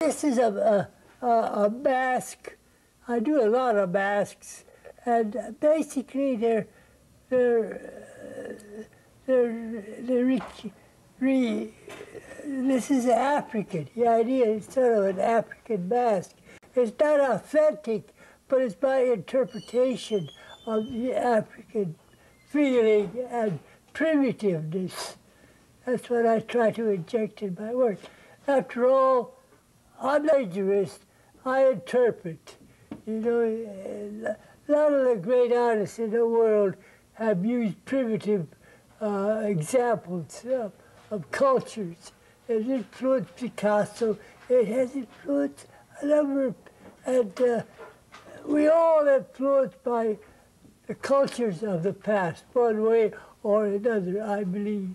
This is a mask. I do a lot of masks, and basically this is African. The idea is sort of an African mask. It's not authentic, but it's my interpretation of the African feeling and primitiveness. That's what I try to inject in my work. After all, I'm not a jurist. I interpret. You know, a lot of the great artists in the world have used primitive examples of cultures. It has influenced Picasso. It has influenced a number of, and we all influenced by the cultures of the past, one way or another, I believe.